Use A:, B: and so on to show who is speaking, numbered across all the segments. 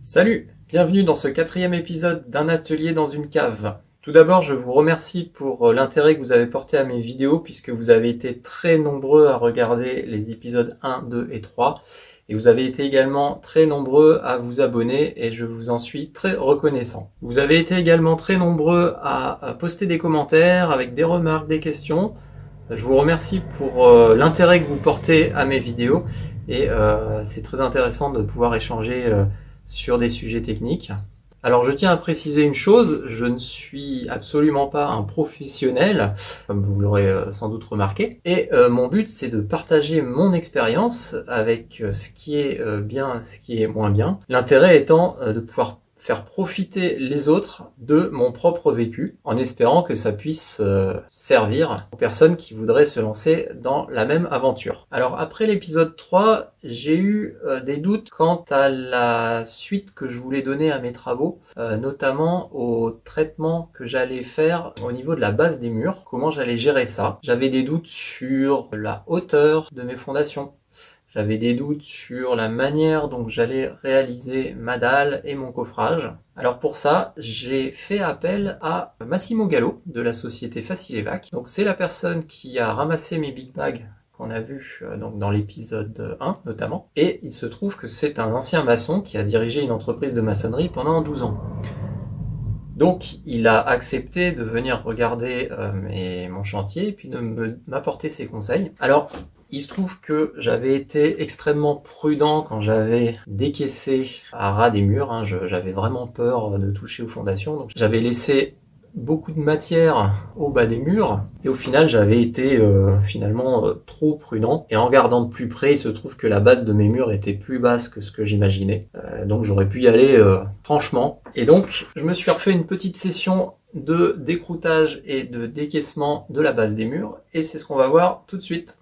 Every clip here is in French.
A: Salut, bienvenue dans ce 4e épisode d'un atelier dans une cave. Tout d'abord, je vous remercie pour l'intérêt que vous avez porté à mes vidéos puisque vous avez été très nombreux à regarder les épisodes 1, 2 et 3 et vous avez été également très nombreux à vous abonner et je vous en suis très reconnaissant. Vous avez été également très nombreux à poster des commentaires avec des remarques, des questions. Je vous remercie pour l'intérêt que vous portez à mes vidéos et c'est très intéressant de pouvoir échanger sur des sujets techniques. Alors je tiens à préciser une chose, je ne suis absolument pas un professionnel, comme vous l'aurez sans doute remarqué, et mon but c'est de partager mon expérience avec ce qui est bien, ce qui est moins bien, l'intérêt étant de pouvoir faire profiter les autres de mon propre vécu, en espérant que ça puisse servir aux personnes qui voudraient se lancer dans la même aventure. Alors après l'épisode 3, j'ai eu des doutes quant à la suite que je voulais donner à mes travaux, notamment au traitement que j'allais faire au niveau de la base des murs, comment j'allais gérer ça. J'avais des doutes sur la hauteur de mes fondations. J'avais des doutes sur la manière dont j'allais réaliser ma dalle et mon coffrage. Alors pour ça, j'ai fait appel à Massimo Gallo de la société Facilevac. Donc c'est la personne qui a ramassé mes big bags qu'on a vu donc dans l'épisode 1 notamment. Et il se trouve que c'est un ancien maçon qui a dirigé une entreprise de maçonnerie pendant 12 ans. Donc il a accepté de venir regarder mon chantier et puis de m'apporter ses conseils. Alors il se trouve que j'avais été extrêmement prudent quand j'avais décaissé à ras des murs. J'avais vraiment peur de toucher aux fondations. Donc j'avais laissé beaucoup de matière au bas des murs. Et au final, j'avais été finalement trop prudent. Et en regardant de plus près, il se trouve que la base de mes murs était plus basse que ce que j'imaginais. Donc j'aurais pu y aller franchement. Et donc, je me suis refait une petite session de décroutage et de décaissement de la base des murs. Et c'est ce qu'on va voir tout de suite.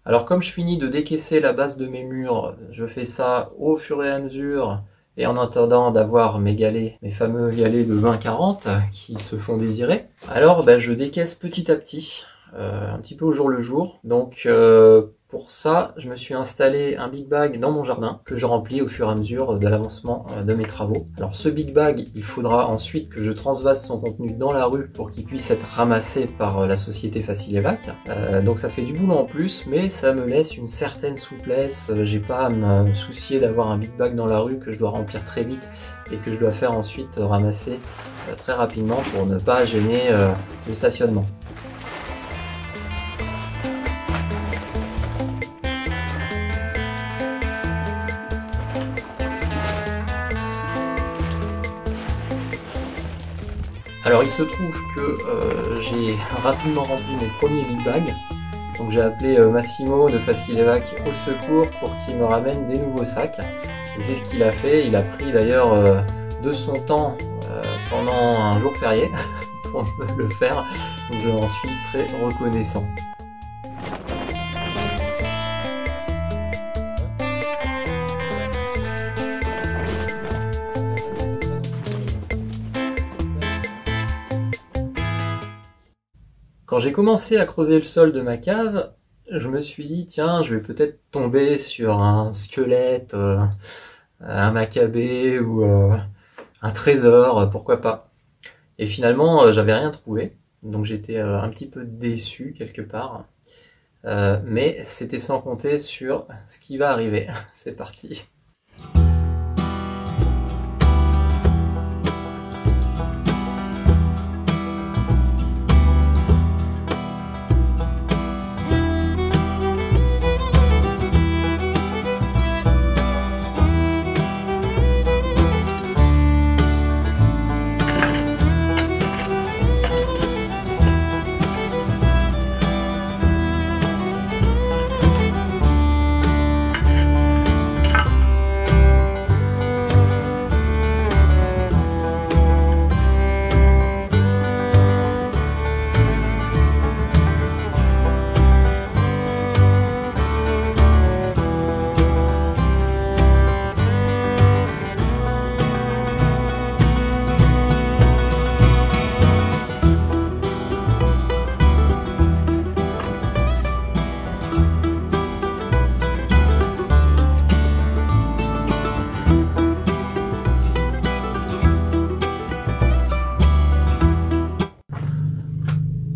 A: Alors comme je finis de décaisser la base de mes murs, je fais ça au fur et à mesure et en attendant d'avoir mes galets, mes fameux galets de 20-40 qui se font désirer. Alors je décaisse petit à petit, un petit peu au jour le jour. Donc pour ça, je me suis installé un big bag dans mon jardin que je remplis au fur et à mesure de l'avancement de mes travaux. Alors ce big bag, il faudra ensuite que je transvase son contenu dans la rue pour qu'il puisse être ramassé par la société Facilevac. Donc ça fait du boulot en plus, mais ça me laisse une certaine souplesse. J'ai pas à me soucier d'avoir un big bag dans la rue que je dois remplir très vite et que je dois faire ensuite ramasser très rapidement pour ne pas gêner le stationnement. Alors il se trouve que j'ai rapidement rempli mes premiers big bags. Donc j'ai appelé Massimo de Facilevac au secours pour qu'il me ramène des nouveaux sacs. Et c'est ce qu'il a fait. Il a pris d'ailleurs de son temps pendant un jour férié pour me le faire. Donc je m'en suis très reconnaissant. Quand j'ai commencé à creuser le sol de ma cave, je me suis dit, tiens, je vais peut-être tomber sur un squelette, un macabée ou un trésor, pourquoi pas. Et finalement, j'avais rien trouvé, donc j'étais un petit peu déçu quelque part. Mais c'était sans compter sur ce qui va arriver. C'est parti.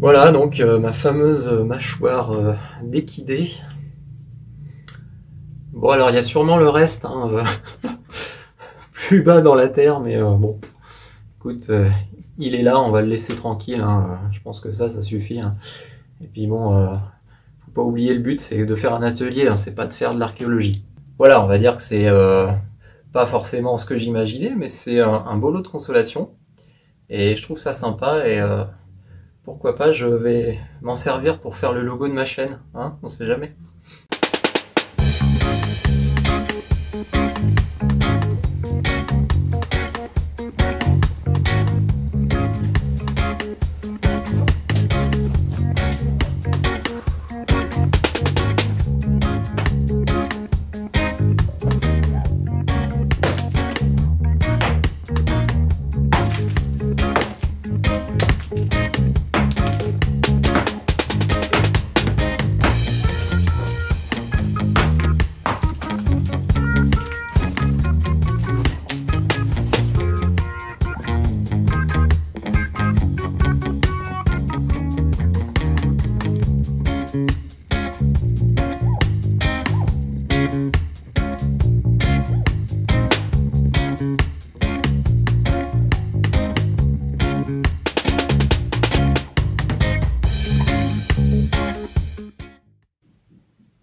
A: Voilà donc ma fameuse mâchoire d'équidé. Bon alors il y a sûrement le reste hein, plus bas dans la terre, mais bon, écoute, il est là, on va le laisser tranquille, hein. Je pense que ça suffit. Hein. Et puis bon, faut pas oublier le but, c'est de faire un atelier, hein, c'est pas de faire de l'archéologie. Voilà, on va dire que c'est pas forcément ce que j'imaginais, mais c'est un beau lot de consolation. Et je trouve ça sympa et pourquoi pas, je vais m'en servir pour faire le logo de ma chaîne, hein, on sait jamais.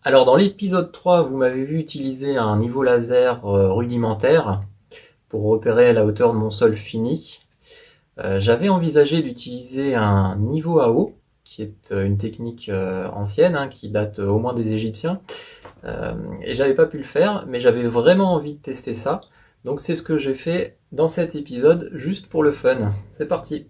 A: Alors dans l'épisode 3, vous m'avez vu utiliser un niveau laser rudimentaire pour repérer la hauteur de mon sol fini. J'avais envisagé d'utiliser un niveau à eau, qui est une technique ancienne, hein, qui date au moins des Égyptiens. Et j'avais pas pu le faire, mais j'avais vraiment envie de tester ça. Donc c'est ce que j'ai fait dans cet épisode, juste pour le fun. C'est parti!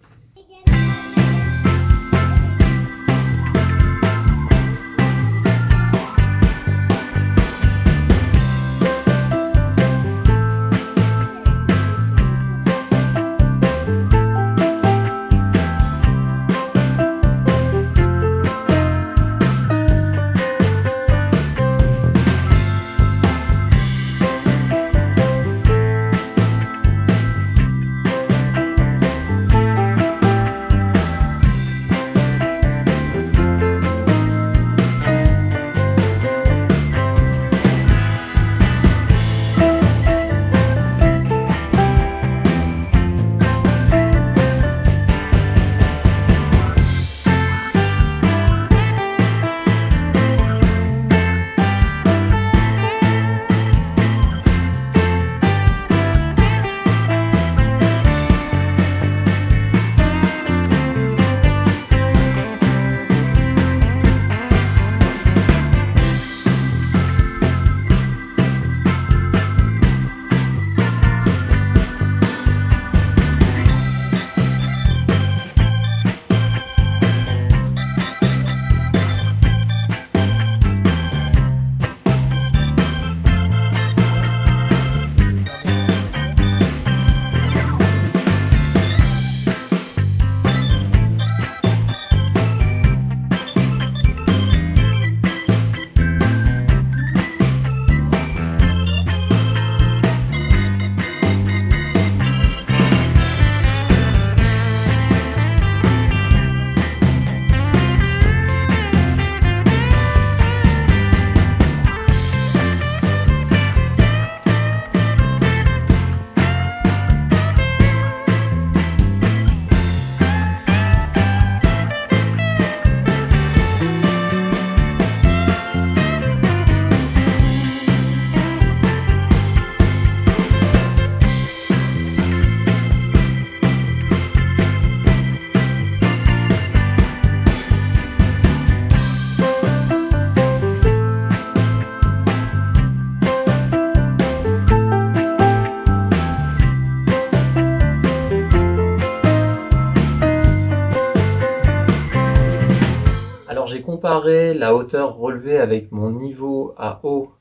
A: comparer la hauteur relevée avec mon niveau à eau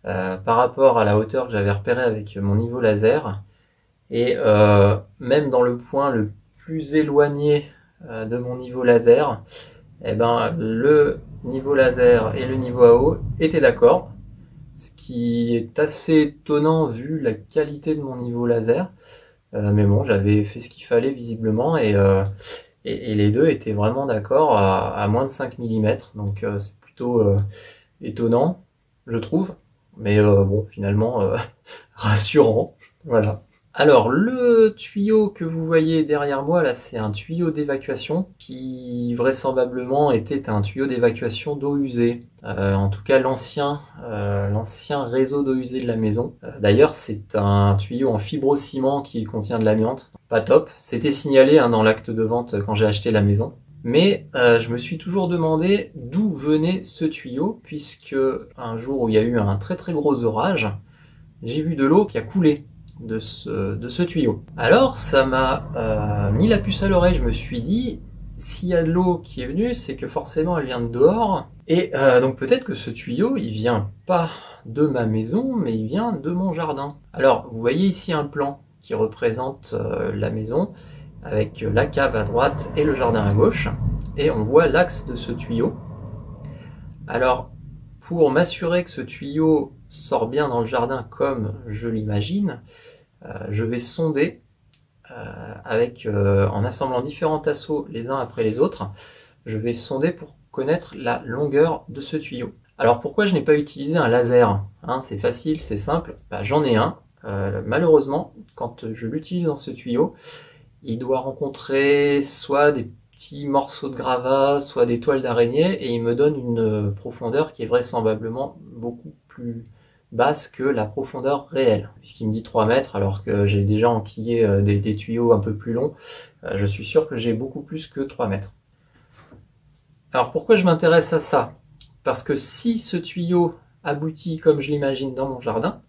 A: par rapport à la hauteur que j'avais repérée avec mon niveau laser. Et même dans le point le plus éloigné de mon niveau laser, eh ben, le niveau laser et le niveau à eau étaient d'accord. Ce qui est assez étonnant vu la qualité de mon niveau laser. Mais bon, j'avais fait ce qu'il fallait visiblement et les deux étaient vraiment d'accord à moins de 5 mm. Donc c'est plutôt étonnant, je trouve. Mais bon, finalement, rassurant. Voilà. Alors, le tuyau que vous voyez derrière moi, là, c'est un tuyau d'évacuation qui vraisemblablement était un tuyau d'évacuation d'eau usée. En tout cas, l'ancien réseau d'eau usée de la maison. D'ailleurs, c'est un tuyau en fibrociment qui contient de l'amiante. Pas top. C'était signalé dans l'acte de vente quand j'ai acheté la maison. Mais je me suis toujours demandé d'où venait ce tuyau, puisque un jour où il y a eu un très très gros orage, j'ai vu de l'eau qui a coulé de ce tuyau. Alors ça m'a mis la puce à l'oreille, je me suis dit, s'il y a de l'eau qui est venue, c'est que forcément elle vient de dehors, et donc peut-être que ce tuyau, il vient pas de ma maison, mais il vient de mon jardin. Alors vous voyez ici un plan qui représente la maison, avec la cave à droite et le jardin à gauche, et on voit l'axe de ce tuyau. Alors pour m'assurer que ce tuyau sort bien dans le jardin comme je l'imagine, je vais sonder en assemblant différents tasseaux les uns après les autres. Je vais sonder pour connaître la longueur de ce tuyau. Alors pourquoi je n'ai pas utilisé un laser, c'est facile, c'est simple, j'en ai un. Malheureusement, quand je l'utilise dans ce tuyau, il doit rencontrer soit des petits morceaux de gravats, soit des toiles d'araignée, et il me donne une profondeur qui est vraisemblablement beaucoup plus basse que la profondeur réelle, puisqu'il me dit 3 mètres alors que j'ai déjà enquillé des tuyaux un peu plus longs. Je suis sûr que j'ai beaucoup plus que 3 mètres. Alors pourquoi je m'intéresse à ça? Parce que si ce tuyau aboutit comme je l'imagine dans mon jardin,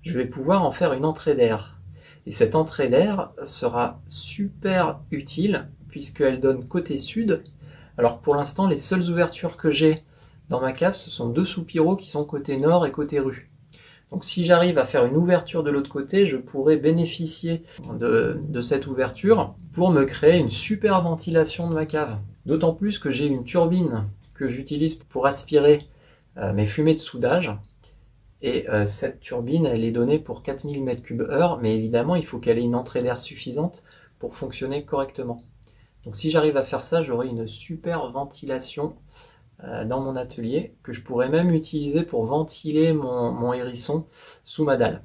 A: je vais pouvoir en faire une entrée d'air. Et cette entrée d'air sera super utile puisqu'elle donne côté sud. Alors pour l'instant, les seules ouvertures que j'ai dans ma cave, ce sont 2 soupiraux qui sont côté nord et côté rue. Donc si j'arrive à faire une ouverture de l'autre côté, je pourrais bénéficier de cette ouverture pour me créer une super ventilation de ma cave. D'autant plus que j'ai une turbine que j'utilise pour aspirer mes fumées de soudage. Et cette turbine, elle est donnée pour 4000 m3/h, mais évidemment, il faut qu'elle ait une entrée d'air suffisante pour fonctionner correctement. Donc si j'arrive à faire ça, j'aurai une super ventilation dans mon atelier, que je pourrais même utiliser pour ventiler mon hérisson sous ma dalle.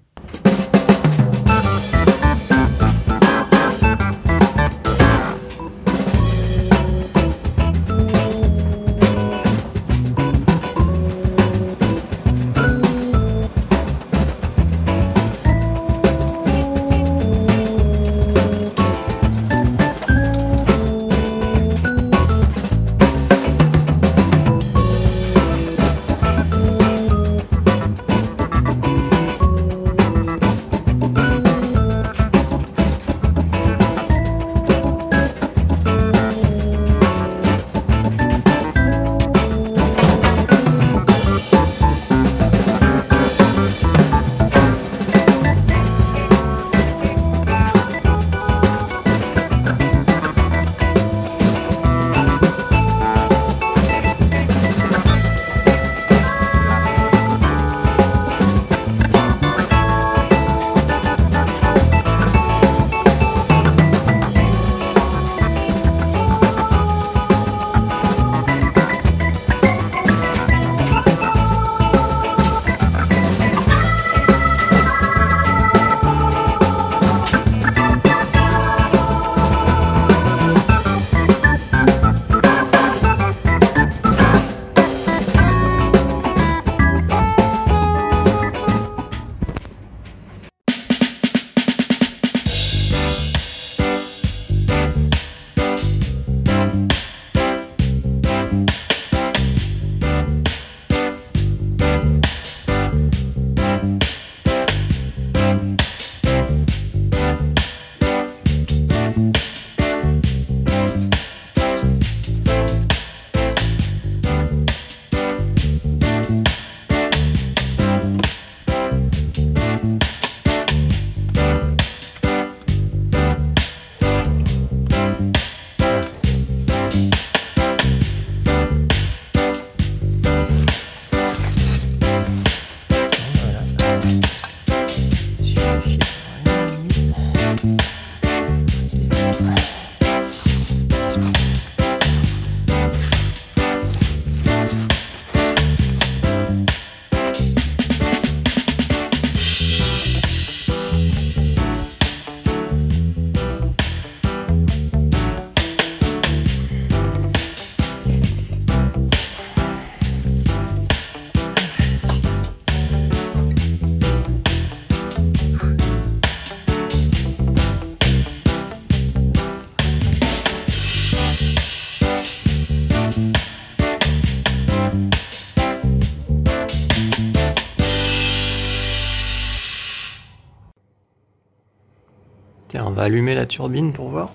A: Tiens, on va allumer la turbine pour voir.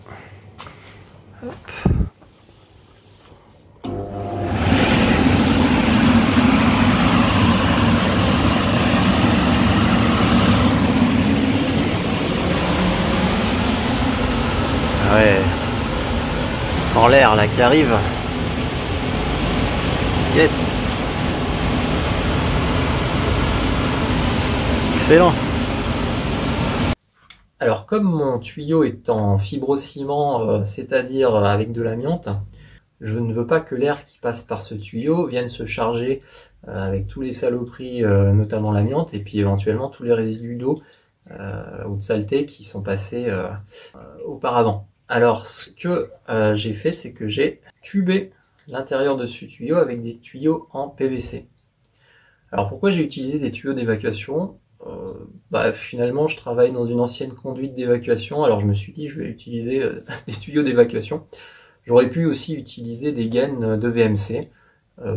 A: Hop. Ouais, sans l'air là qui arrive. Yes. Excellent. Alors comme mon tuyau est en fibrociment, c'est-à-dire avec de l'amiante, je ne veux pas que l'air qui passe par ce tuyau vienne se charger avec tous les saloperies, notamment l'amiante, et puis éventuellement tous les résidus d'eau ou de saleté qui sont passés auparavant. Alors ce que j'ai fait, c'est que j'ai tubé l'intérieur de ce tuyau avec des tuyaux en PVC. Alors pourquoi j'ai utilisé des tuyaux d'évacuation? Finalement je travaille dans une ancienne conduite d'évacuation, alors je me suis dit je vais utiliser des tuyaux d'évacuation. J'aurais pu aussi utiliser des gaines de VMC.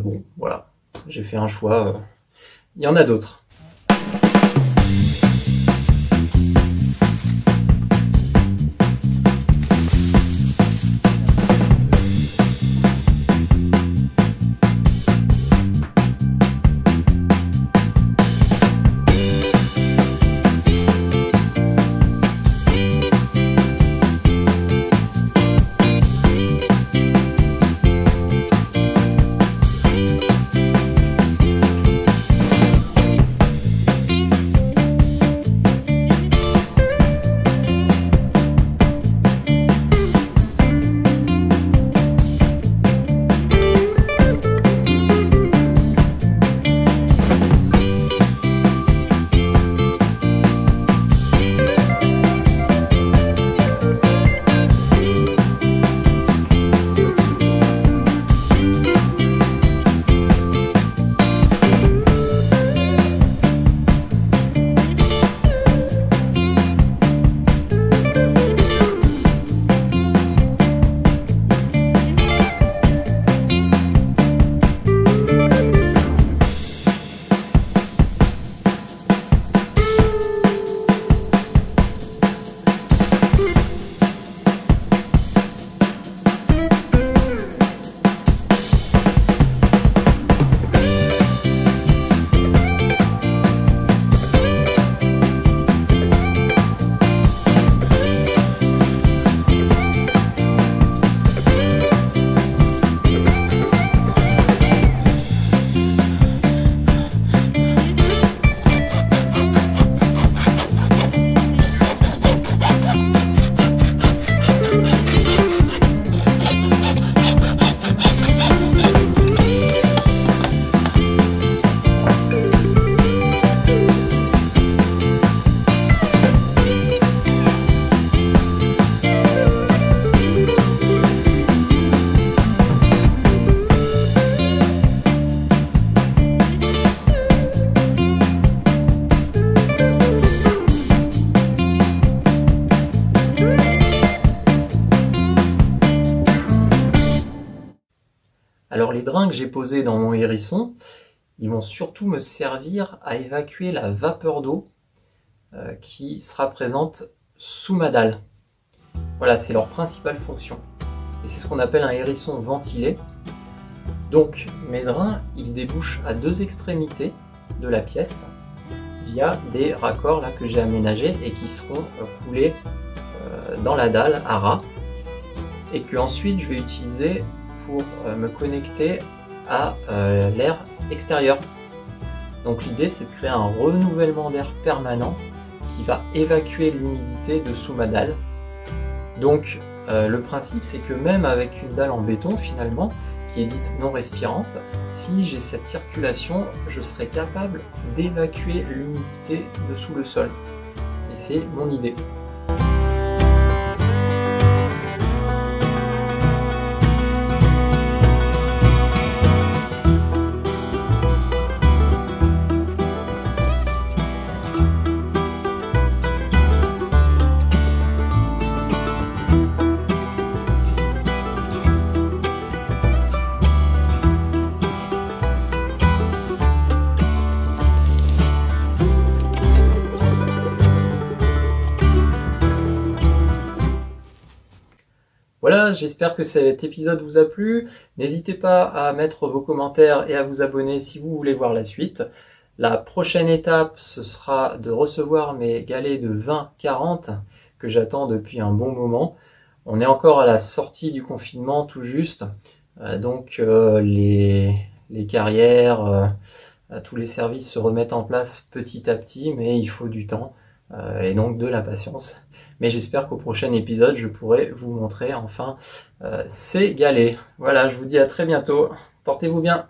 A: Bon voilà, j'ai fait un choix, il y en a d'autres. Alors les drains que j'ai posés dans mon hérisson, ils vont surtout me servir à évacuer la vapeur d'eau qui sera présente sous ma dalle. Voilà, c'est leur principale fonction. Et c'est ce qu'on appelle un hérisson ventilé. Donc mes drains, ils débouchent à deux extrémités de la pièce via des raccords là que j'ai aménagés et qui seront coulés dans la dalle à ras et que ensuite je vais utiliser pour me connecter à l'air extérieur. Donc l'idée c'est de créer un renouvellement d'air permanent qui va évacuer l'humidité de sous ma dalle. Donc le principe c'est que même avec une dalle en béton finalement, qui est dite non respirante, si j'ai cette circulation, je serai capable d'évacuer l'humidité de sous le sol. Et c'est mon idée. Voilà, j'espère que cet épisode vous a plu. N'hésitez pas à mettre vos commentaires et à vous abonner si vous voulez voir la suite. La prochaine étape, ce sera de recevoir mes galets de 20-40 que j'attends depuis un bon moment. On est encore à la sortie du confinement tout juste, donc les carrières, tous les services se remettent en place petit à petit, mais il faut du temps et donc de la patience. Mais j'espère qu'au prochain épisode, je pourrai vous montrer enfin ces galets. Voilà, je vous dis à très bientôt. Portez-vous bien.